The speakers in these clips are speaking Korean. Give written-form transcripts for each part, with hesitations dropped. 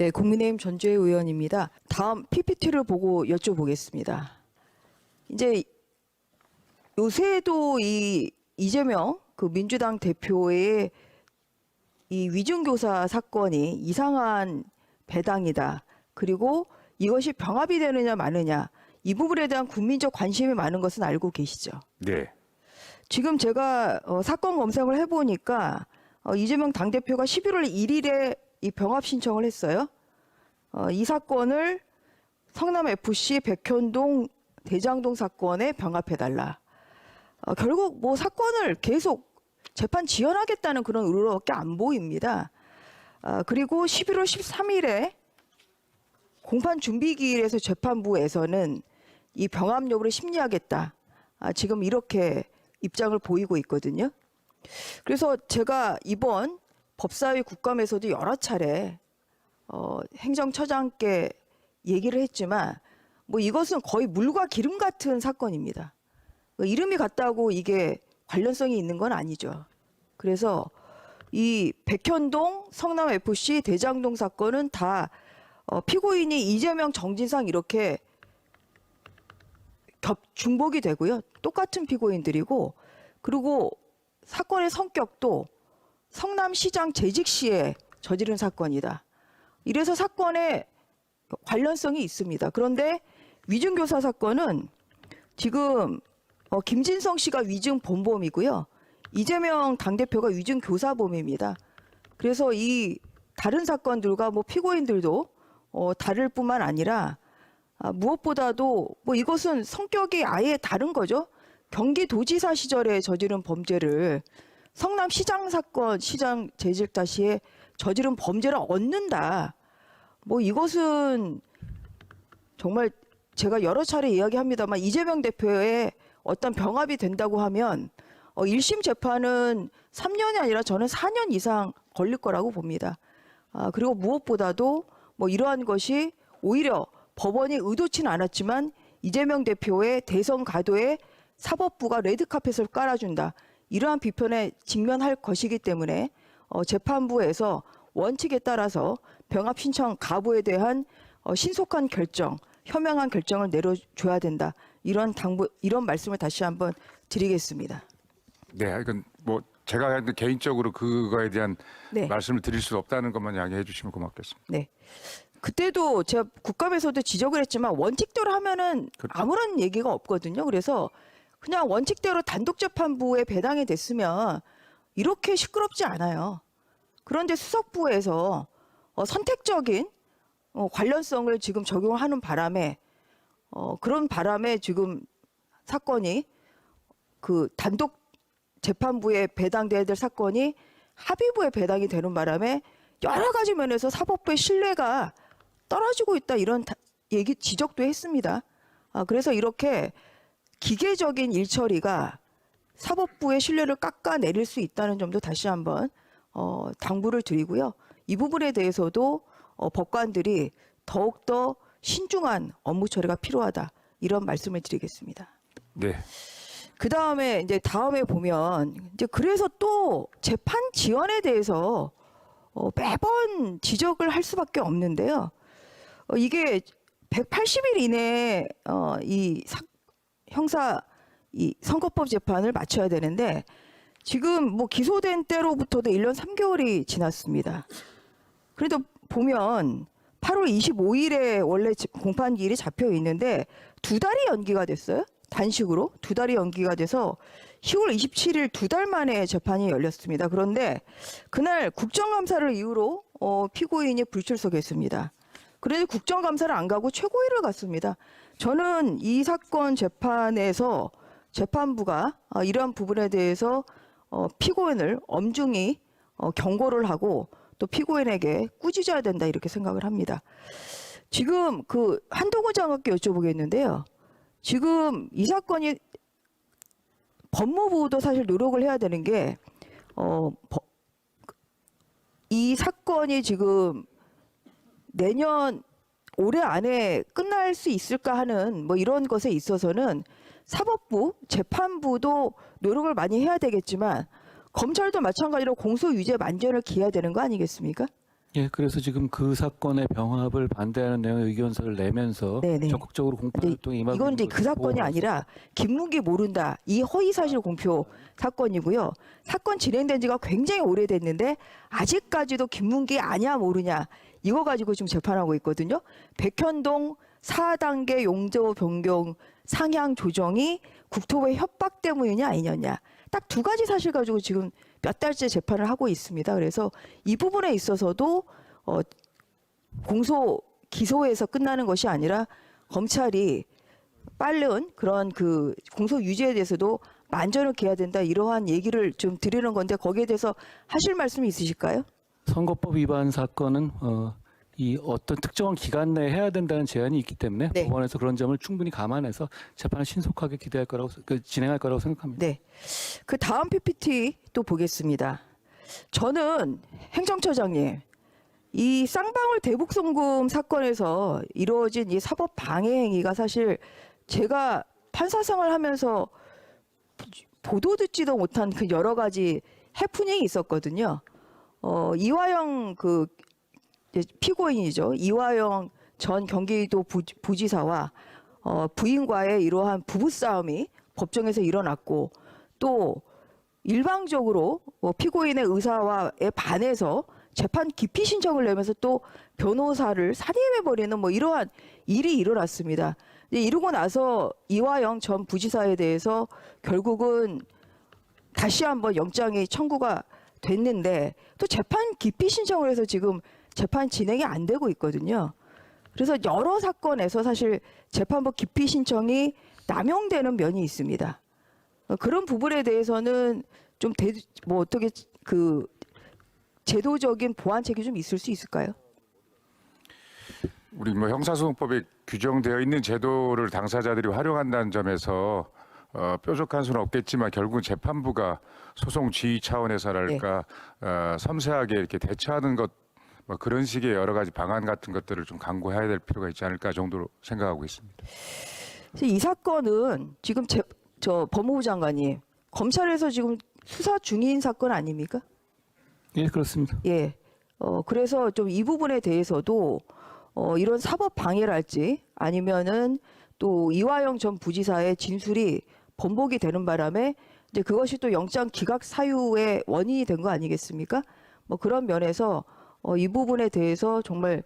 네, 국민의힘 전주혜 의원입니다. 다음 PPT를 보고 여쭤보겠습니다. 이제 요새도 이 이재명 그 민주당 대표의 이 위중교사 사건이 이상한 배당이다. 그리고 이것이 병합이 되느냐 마느냐 이 부분에 대한 국민적 관심이 많은 것은 알고 계시죠? 네. 지금 제가 사건 검색을 해보니까 이재명 당대표가 11월 1일에 이 병합 신청을 했어요. 이 사건을 성남FC 백현동 대장동 사건에 병합해달라. 결국 뭐 사건을 계속 재판 지연하겠다는 그런 의도밖에 안 보입니다. 그리고 11월 13일에 공판 준비기일에서 재판부에서는 이 병합 여부를 심리하겠다. 지금 이렇게 입장을 보이고 있거든요. 그래서 제가 이번 법사위 국감에서도 여러 차례 행정처장께 얘기를 했지만 뭐 이것은 거의 물과 기름 같은 사건입니다. 이름이 같다고 이게 관련성이 있는 건 아니죠. 그래서 이 백현동 성남FC 대장동 사건은 다 피고인이 이재명 정진상 이렇게 중복이 되고요. 똑같은 피고인들이고 그리고 사건의 성격도 성남시장 재직 시에 저지른 사건이다. 이래서 사건에 관련성이 있습니다. 그런데 위중교사 사건은 지금 김진성 씨가 위중 본범이고요. 이재명 당대표가 위중 교사범입니다. 그래서 이 다른 사건들과 뭐 피고인들도 다를 뿐만 아니라 무엇보다도 뭐 이것은 성격이 아예 다른 거죠. 경기도지사 시절에 저지른 범죄를 성남시장 사건 시장 재직 시에 저지른 범죄를 얻는다. 뭐 이것은 정말 제가 여러 차례 이야기합니다만 이재명 대표의 어떤 병합이 된다고 하면 1심 재판은 3년이 아니라 저는 4년 이상 걸릴 거라고 봅니다. 그리고 무엇보다도 뭐 이러한 것이 오히려 법원이 의도치는 않았지만 이재명 대표의 대선 가도에 사법부가 레드카펫을 깔아준다. 이러한 비판에 직면할 것이기 때문에 재판부에서 원칙에 따라서 병합 신청 가부에 대한 신속한 결정, 현명한 결정을 내려줘야 된다. 이런 말씀을 다시 한번 드리겠습니다. 네, 이건 뭐 제가 개인적으로 그거에 대한 네. 말씀을 드릴 수 없다는 것만 양해해 주시면 고맙겠습니다. 네. 그때도 제가 국감에서도 지적을 했지만 원칙대로 하면은 그렇죠. 아무런 얘기가 없거든요. 그래서 그냥 원칙대로 단독재판부에 배당이 됐으면 이렇게 시끄럽지 않아요. 그런데 수석부에서 선택적인 관련성을 지금 적용하는 바람에 그런 바람에 지금 사건이 그 단독 재판부에 배당돼야 될 사건이 합의부에 배당이 되는 바람에 여러 가지 면에서 사법부의 신뢰가 떨어지고 있다 이런 얘기 지적도 했습니다. 그래서 이렇게 기계적인 일처리가 사법부의 신뢰를 깎아내릴 수 있다는 점도 다시 한번 당부를 드리고요. 이 부분에 대해서도 법관들이 더욱더 신중한 업무 처리가 필요하다 이런 말씀을 드리겠습니다. 네. 그 다음에 이제 다음에 보면 이제 그래서 또 재판 지연에 대해서 매번 지적을 할 수밖에 없는데요. 이게 180일 이내에 형사 이 선거법 재판을 마쳐야 되는데 지금 뭐 기소된 때로부터도 1년 3개월이 지났습니다. 그래도 보면 8월 25일에 원래 공판기일이 잡혀 있는데 2달이 연기가 됐어요. 단식으로 2달이 연기가 돼서 10월 27일 2달 만에 재판이 열렸습니다. 그런데 그날 국정감사를 이유로 피고인이 불출석했습니다. 그런데 국정감사를 안 가고 최고위를 갔습니다. 저는 이 사건 재판에서 재판부가 이러한 부분에 대해서 피고인을 엄중히 경고를 하고 또 피고인에게 꾸짖어야 된다 이렇게 생각을 합니다. 지금 그 한동훈 장관께 여쭤보겠는데요. 지금 이 사건이 법무부도 사실 노력을 해야 되는 게 이 사건이 지금 내년 올해 안에 끝날 수 있을까 하는 뭐 이런 것에 있어서는 사법부, 재판부도 노력을 많이 해야 되겠지만 검찰도 마찬가지로 공소유죄 만전을 기해야 되는 거 아니겠습니까? 예, 그래서 지금 그 사건의 병합을 반대하는 내용의 의견서를 내면서 네네. 적극적으로 공표 활동에 임하고 이건 이제 있는 그 사건이 것으로 아니라 김문기 모른다 이 허위사실 공표 사건이고요. 사건 진행된 지가 굉장히 오래됐는데 아직까지도 김문기 아냐 모르냐 이거 가지고 지금 재판하고 있거든요. 백현동 4단계 용도 변경 상향 조정이 국토부의 협박 때문이냐 아니냐 딱 두 가지 사실 가지고 지금 몇 달째 재판을 하고 있습니다. 그래서 이 부분에 있어서도 공소 기소에서 끝나는 것이 아니라 검찰이 빠른 그런 그 공소 유지에 대해서도 만전을 기해야 된다 이러한 얘기를 좀 드리는 건데 거기에 대해서 하실 말씀이 있으실까요? 선거법 위반 사건은 이 어떤 특정한 기간 내에 해야 된다는 제한이 있기 때문에 네. 법원에서 그런 점을 충분히 감안해서 재판을 신속하게 기대할 거라고 진행할 거라고 생각합니다. 네. 그 다음 PPT 또 보겠습니다. 저는 행정처장님 이 쌍방울 대북송금 사건에서 이루어진 이 사법 방해 행위가 사실 제가 판사 생활하면서 보도 듣지도 못한 그 여러 가지 해프닝이 있었거든요. 이화영 그 피고인이죠. 이화영 전 경기도 부지사와 부인과의 이러한 부부싸움이 법정에서 일어났고 또 일방적으로 피고인의 의사와에 반해서 재판 기피 신청을 내면서 또 변호사를 살해해버리는 뭐 이러한 일이 일어났습니다. 이러고 나서 이화영 전 부지사에 대해서 결국은 다시 한번 영장이 청구가 됐는데 또 재판 기피 신청을 해서 지금 재판 진행이 안 되고 있거든요. 그래서 여러 사건에서 사실 재판부 기피 신청이 남용되는 면이 있습니다. 그런 부분에 대해서는 좀 뭐 어떻게 그 제도적인 보완책이 좀 있을 수 있을까요? 우리 뭐 형사소송법에 규정되어 있는 제도를 당사자들이 활용한다는 점에서 뾰족한 수는 없겠지만 결국은 재판부가 소송 지휘 차원에서랄까 섬세하게 이렇게 대처하는 것 뭐 그런 식의 여러 가지 방안 같은 것들을 좀 강구해야 될 필요가 있지 않을까 정도로 생각하고 있습니다. 이 사건은 지금 저 법무부 장관님 검찰에서 지금 수사 중인 사건 아닙니까? 예, 그렇습니다. 예. 그래서 좀 이 부분에 대해서도 이런 사법 방해랄지 아니면은 또 이화영 전 부지사의 진술이 번복이 되는 바람에 이제 그것이 또 영장 기각 사유의 원인이 된 거 아니겠습니까? 뭐 그런 면에서 이 부분에 대해서 정말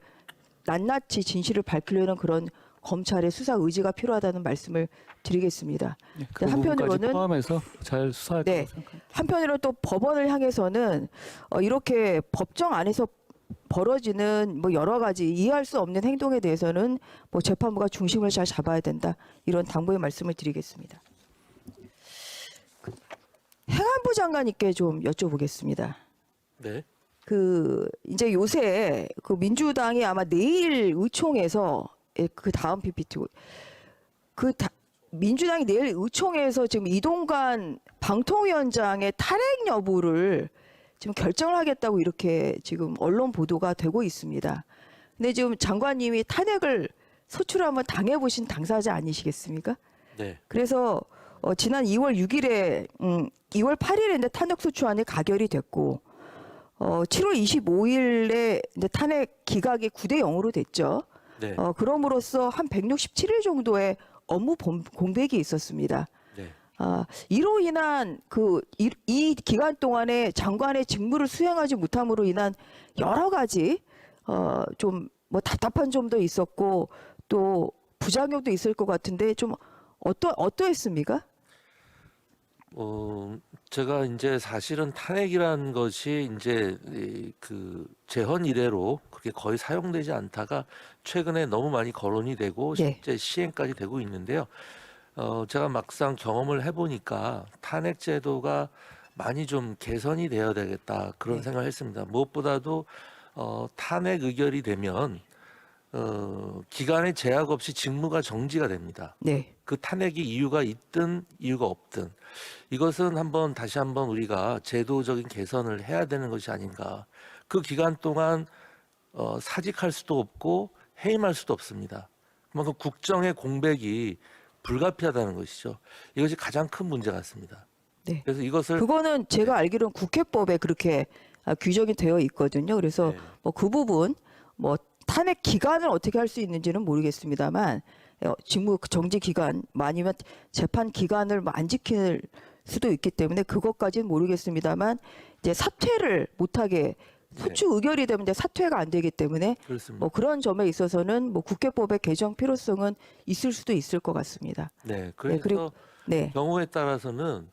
낱낱이 진실을 밝히려는 그런 검찰의 수사 의지가 필요하다는 말씀을 드리겠습니다. 예, 그 부분까지 포함해서 잘 수사할 거라고 생각합니다. 한편으로 또 법원을 향해서는 이렇게 법정 안에서 벌어지는 뭐 여러 가지 이해할 수 없는 행동에 대해서는 뭐 재판부가 중심을 잘 잡아야 된다 이런 당부의 말씀을 드리겠습니다. 행안부 장관님께 좀 여쭤보겠습니다. 네. 그 이제 요새 그 민주당이 아마 내일 의총에서 그 다음 PPT 민주당이 내일 의총에서 지금 이동관 방통위원장의 탄핵 여부를 지금 결정을 하겠다고 이렇게 지금 언론 보도가 되고 있습니다. 근데 지금 장관님이 탄핵을 소추를 한번 당해보신 당사자 아니시겠습니까? 네. 그래서 지난 2월 6일에 2월 8일에 탄핵 소추안이 가결이 됐고 7월 25일에 이제 탄핵 기각이 9대 0으로 됐죠. 네. 그럼으로써 한 167일 정도의 업무 공백이 있었습니다. 네. 이로 인한 이 기간 동안에 장관의 직무를 수행하지 못함으로 인한 여러 가지 좀 뭐 답답한 점도 있었고 또 부작용도 있을 것 같은데 좀 어떠했습니까? 제가 이제 사실은 탄핵이라는 것이 이제 그 재헌 이래로 그렇게 거의 사용되지 않다가 최근에 너무 많이 거론이 되고 네. 실제 시행까지 되고 있는데요. 제가 막상 경험을 해보니까 탄핵 제도가 많이 좀 개선이 되어야 되겠다 그런 네. 생각을 했습니다. 무엇보다도 탄핵 의결이 되면 기간의 제약 없이 직무가 정지가 됩니다. 네. 그 탄핵이 이유가 있든 이유가 없든 이것은 다시 한번 우리가 제도적인 개선을 해야 되는 것이 아닌가. 그 기간 동안 사직할 수도 없고 해임할 수도 없습니다. 그만큼 국정의 공백이 불가피하다는 것이죠. 이것이 가장 큰 문제 같습니다. 네. 그래서 이것을 그거는 제가 알기로는 국회법에 그렇게 규정이 되어 있거든요. 그래서 네. 뭐 그 부분 뭐 탄핵 기간을 어떻게 할 수 있는지는 모르겠습니다만 직무 정지 기간 아니면 재판 기간을 뭐안 지킬 수도 있기 때문에 그것까지는 모르겠습니다만 이제 사퇴를 못하게 소추 의결이 되면 이제 사퇴가 안 되기 때문에 그렇습니다. 뭐 그런 점에 있어서는 뭐 국회법의 개정 필요성은 있을 수도 있을 것 같습니다. 네, 그래서 그리고 네. 경우에 따라서는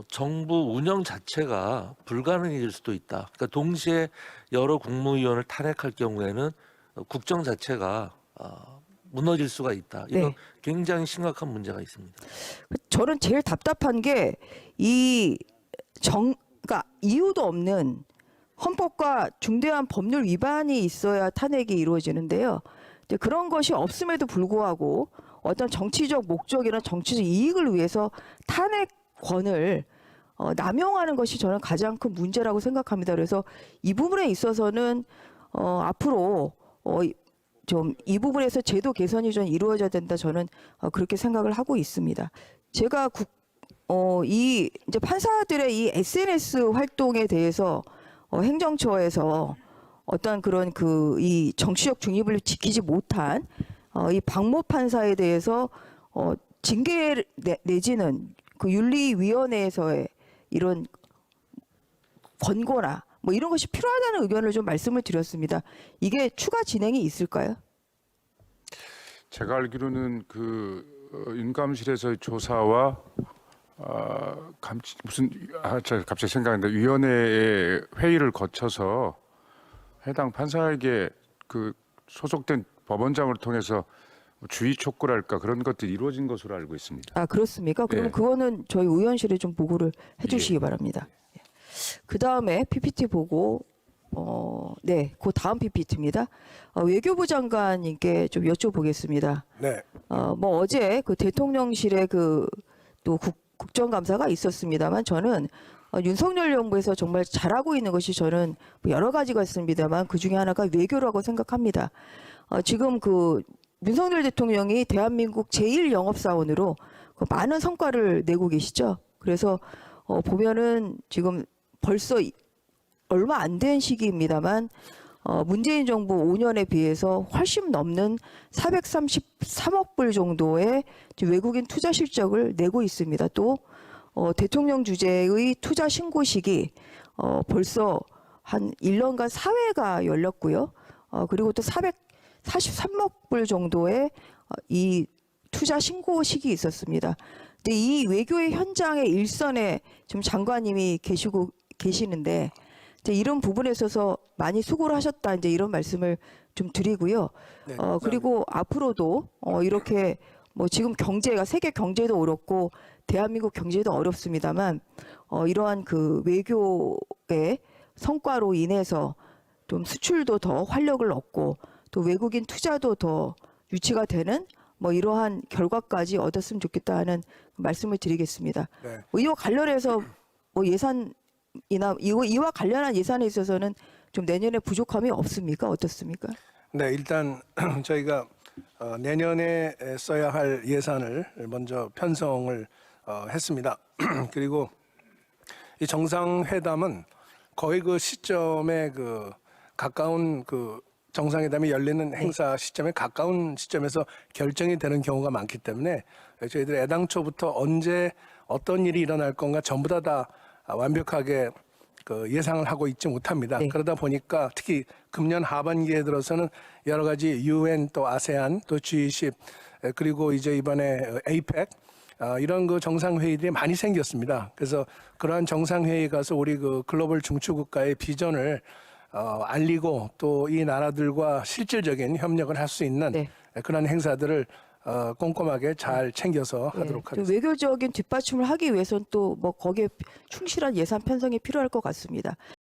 정부 운영 자체가 불가능해질 수도 있다. 그러니까 동시에 여러 국무위원을 탄핵할 경우에는 국정 자체가 무너질 수가 있다. 이건 네. 굉장히 심각한 문제가 있습니다. 저는 제일 답답한 게 그러니까 이유도 없는 헌법과 중대한 법률 위반이 있어야 탄핵이 이루어지는데요. 근데 그런 것이 없음에도 불구하고 어떤 정치적 목적이나 정치적 이익을 위해서 탄핵권을 남용하는 것이 저는 가장 큰 문제라고 생각합니다. 그래서 이 부분에 있어서는 앞으로 좀 이 부분에서 제도 개선이 좀 이루어져야 된다. 저는 그렇게 생각을 하고 있습니다. 제가 이 이제 판사들의 이 SNS 활동에 대해서 행정처에서 어떤 그런 이 정치적 중립을 지키지 못한 이 박모 판사에 대해서 징계 내지는 그 윤리위원회에서의 이런 권고나 뭐 이런 것이 필요하다는 의견을 좀 말씀을 드렸습니다. 이게 추가 진행이 있을까요? 제가 알기로는 윤감실에서의 조사와 제가 갑자기 생각났는데 위원회의 회의를 거쳐서 해당 판사에게 소속된 법원장을 통해서 주의 촉구랄까 그런 것들이 이루어진 것으로 알고 있습니다. 아, 그렇습니까? 그러면 네. 그거는 저희 의원실에 좀 보고를 해주시기 바랍니다. 그 다음에 PPT 보고 네, 그 다음 PPT입니다. 외교부 장관님께 좀 여쭤보겠습니다. 네. 뭐 어제 그 대통령실에 또 국정감사가 있었습니다만 저는 윤석열 정부에서 정말 잘하고 있는 것이 저는 뭐 여러 가지가 있습니다만 그 중에 하나가 외교라고 생각합니다. 지금 윤석열 대통령이 대한민국 제1영업사원으로 많은 성과를 내고 계시죠. 그래서 보면은 지금 벌써 얼마 안 된 시기입니다만 문재인 정부 5년에 비해서 훨씬 넘는 433억 불 정도의 외국인 투자 실적을 내고 있습니다. 또 대통령 주재의 투자 신고식이 벌써 한 1년간 4회가 열렸고요. 그리고 또 443억 불 정도의 이 투자 신고식이 있었습니다. 근데 이 외교의 현장의 일선에 지금 장관님이 계시는데 이제 이런 부분에 있어서 많이 수고를 하셨다 이제 이런 말씀을 좀 드리고요. 네, 그리고 앞으로도 이렇게 뭐 지금 세계 경제도 어렵고 대한민국 경제도 어렵습니다만 이러한 외교의 성과로 인해서 좀 수출도 더 활력을 얻고 또 외국인 투자도 더 유치가 되는 뭐 이러한 결과까지 얻었으면 좋겠다 하는 말씀을 드리겠습니다. 네. 이와 관련해서 뭐 이와 관련한 예산에 있어서는 좀 내년에 부족함이 없습니까? 어떻습니까? 네, 일단 저희가 내년에 써야 할 예산을 먼저 편성을 했습니다. 그리고 이 정상회담은 거의 그 시점에 가까운 정상회담이 열리는 행사 시점에 가까운 시점에서 결정이 되는 경우가 많기 때문에 저희들이 애당초부터 언제 어떤 일이 일어날 건가 전부 다 완벽하게 예상을 하고 있지 못합니다. 네. 그러다 보니까 특히 금년 하반기에 들어서는 여러 가지 UN 또 아세안 또 G20 그리고 이제 이번에 APEC 이런 정상회의들이 많이 생겼습니다. 그래서 그러한 정상회의에 가서 우리 글로벌 중추국가의 비전을 알리고 또 이 나라들과 실질적인 협력을 할 수 있는 네. 그런 행사들을 꼼꼼하게 잘 챙겨서 하도록 좀 하겠습니다. 외교적인 뒷받침을 하기 위해서는 또 뭐 거기에 충실한 예산 편성이 필요할 것 같습니다.